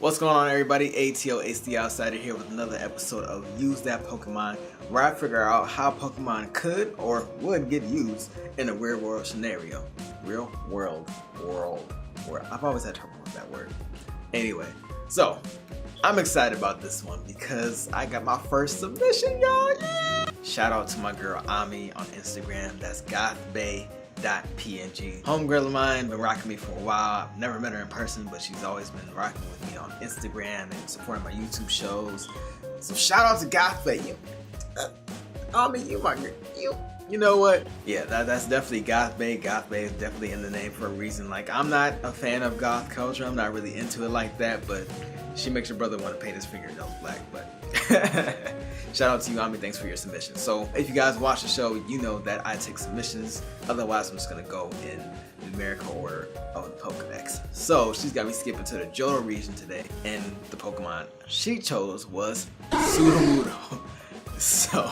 What's going on, everybody? ATO Ace the Outsider here with another episode of Use That Pokemon, where I figure out how Pokemon could or would get used in a real world scenario. Real world. I've always had trouble with that word. Anyway, so I'm excited about this one because I got my first submission, y'all. Yeah! Shout out to my girl Ami on Instagram. That's Gothbae.png. Homegirl of mine, been rocking me for a while. I've never met her in person, but she's always been rocking with me on Instagram and supporting my YouTube shows. So shout out to Gothbae. Ami, you my girl. You know what? Yeah, that's definitely Gothbae. Gothbae is definitely in the name for a reason. Like, I'm not a fan of goth culture. I'm not really into it like that, but she makes your brother want to paint his fingernails black. But shout out to you, Ami. Thanks for your submission. So if you guys watch the show, you know that I take submissions. Otherwise, I'm just going to go in numerical order of the Pokedex. So she's got me skipping to the Johto region today, and the Pokemon she chose was Sudowoodo. So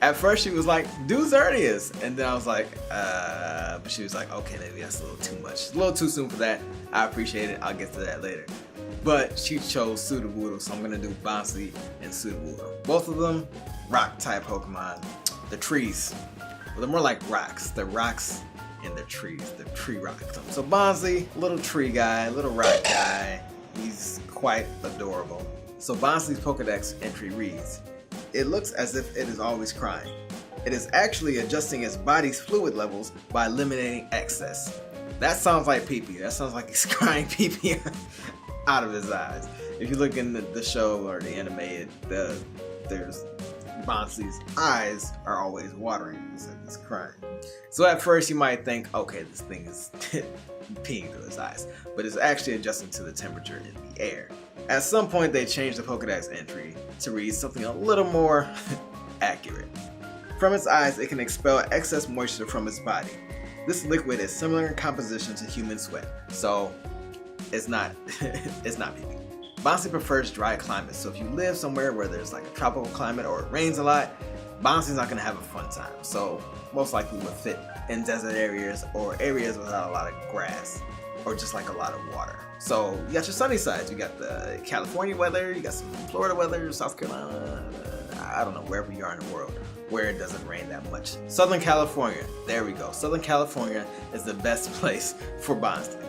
at first she was like, do Xerneas, and then I was like, but she was like, okay, maybe that's a little too much. It's a little too soon for that. I appreciate it. I'll get to that later. But she chose Sudowoodo, so I'm gonna do Bonsly and Sudowoodo. Both of them rock type Pokemon. The trees, well, they're more like rocks. The rocks and the trees, the tree rocks. So Bonsly, little tree guy, little rock guy. He's quite adorable. So Bonsly's Pokedex entry reads, it looks as if it is always crying. It is actually adjusting its body's fluid levels by eliminating excess. That sounds like pee-pee. That sounds like he's crying pee-pee out of his eyes. If you look in the show or the anime, there's Bonsly's eyes are always watering. It's like he's crying. So at first you might think, okay, this thing is peeing through his eyes, but it's actually adjusting to the temperature in the air. At some point they changed the Pokedex entry to read something a little more accurate. From its eyes, it can expel excess moisture from its body. This liquid is similar in composition to human sweat, so it's not pee-pee. Bonsly prefers dry climates, so if you live somewhere where there's like a tropical climate or it rains a lot, Bonsly's not gonna have a fun time. So most likely would fit in desert areas or areas without a lot of grass or just like a lot of water. So you got your sunny sides. You got the California weather, you got some Florida weather, South Carolina, I don't know, wherever you are in the world where it doesn't rain that much. Southern California, there we go. Southern California is the best place for Bonsly.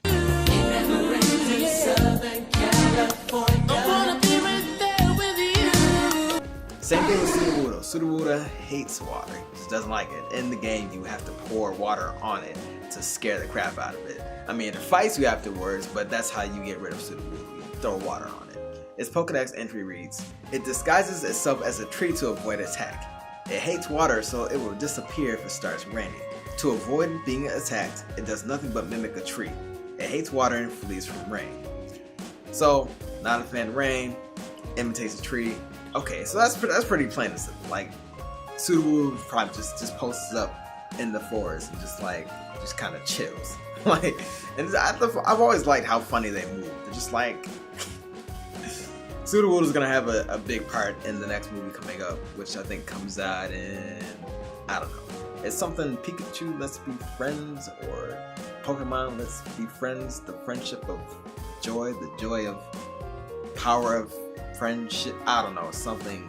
Same thing with Sudowoodo. Sudowoodo hates water. He just doesn't like it. In the game, you have to pour water on it to scare the crap out of it. I mean, in fights you have to words, but that's how you get rid of Sudowoodo. You throw water on it. Its Pokedex entry reads, it disguises itself as a tree to avoid attack. It hates water, so it will disappear if it starts raining. To avoid being attacked, it does nothing but mimic a tree. It hates water and flees from rain. So, not a fan of rain, imitates a tree. Okay, so that's pretty plain and simple. Like, Sudowoodo probably just posts up in the forest and just kind of chills. Like, and I've always liked how funny they move. They're just like, Sudowoodo's gonna have a big part in the next movie coming up, which I think comes out in, I don't know. It's something Pikachu, let's be friends, or Pokemon, let's be friends. The friendship of joy, the joy of power of friendship. I don't know, something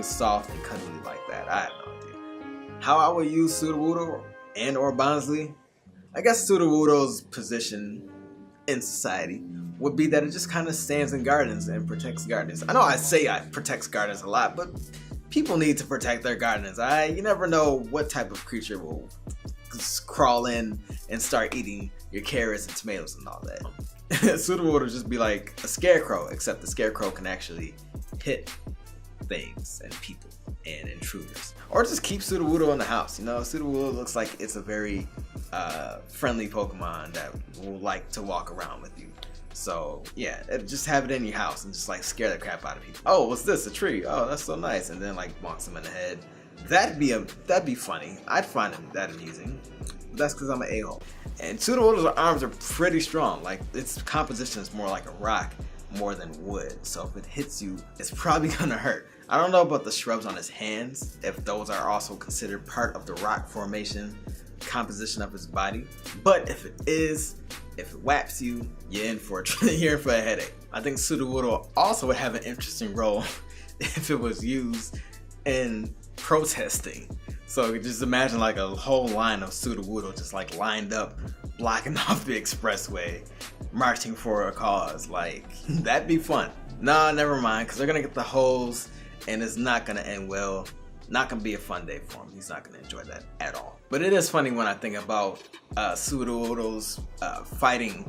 soft and cuddly like that. I have no idea. How I would use Sudowoodo and or Bonsly, I guess Sudowoodo's position in society would be that it just kind of stands in gardens and protects gardens. I know I say I protects gardens a lot, but people need to protect their gardens. You never know what type of creature will crawl in and start eating your carrots and tomatoes and all that. Sudowoodo would just be like a scarecrow, except the scarecrow can actually hit things and people and intruders. Or just keep Sudowoodo in the house. You know, Sudowoodo looks like it's a very friendly Pokemon that will like to walk around with you. So yeah, just have it in your house and just like scare the crap out of people. Oh, what's this? A tree? Oh, that's so nice. And then like bonks them in the head. That'd be funny. I'd find that amusing. But that's because I'm an a-hole. And Sudowoodo's arms are pretty strong. Like, its composition is more like a rock more than wood. So if it hits you, it's probably gonna hurt. I don't know about the shrubs on his hands, if those are also considered part of the rock formation composition of his body. But if it is, If it whaps you, you're in for a headache. I think Sudowoodo also would have an interesting role if it was used in protesting. So just imagine like a whole line of Sudowoodo just like lined up, blocking off the expressway, marching for a cause. Like, that'd be fun. Nah, never mind, because they're gonna get the hose and it's not gonna end well. Not gonna be a fun day for him. He's not gonna enjoy that at all. But it is funny when I think about Sudowoodo's fighting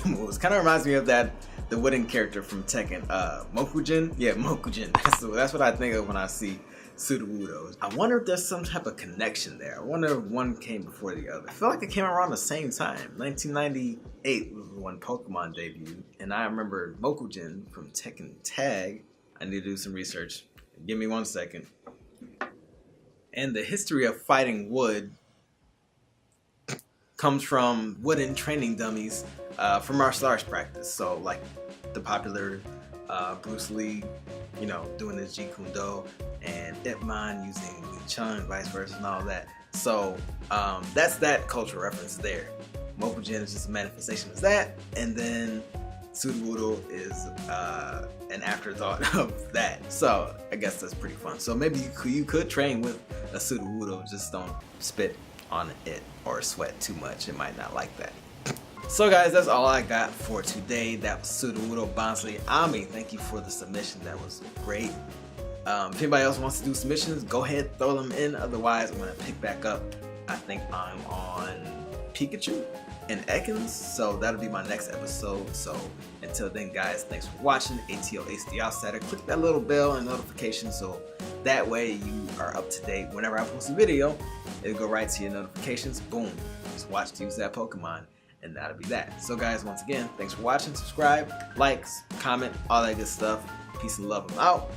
moves. Kind of reminds me of the wooden character from Tekken, Mokujin. Yeah, Mokujin. That's what I think of when I see Sudowoodo. I wonder if there's some type of connection there. I wonder if one came before the other. I feel like it came around the same time. 1998 was when Pokemon debuted, and I remember Mokujin from Tekken Tag. I need to do some research. Give me 1 second. And the history of fighting wood comes from wooden training dummies for martial arts practice. So like the popular Bruce Lee, you know, doing his Jeet Kune Do, and Ip Man using Wing Chun and vice versa and all that. So that's that cultural reference there. Mokujin is just a manifestation of that, and then Sudowoodo is an afterthought of that. So I guess that's pretty fun. So maybe you could train with a Sudowoodo, just don't spit on it or sweat too much. It might not like that. So guys, that's all I got for today. That was Sudowoodo, Bonsly, Ami. Thank you for the submission. That was great. If anybody else wants to do submissions, go ahead, throw them in. Otherwise, I'm gonna pick back up. I think I'm on Pikachu and Ekans, so that'll be my next episode. So until then, guys, thanks for watching. ATO Ace the Outsider. Click that little bell and notification so that way you are up to date. Whenever I post a video, it'll go right to your notifications. Boom, just watch to use that Pokemon, and that'll be that. So guys, once again, thanks for watching. Subscribe, likes, comment, all that good stuff. Peace and love. I'm out.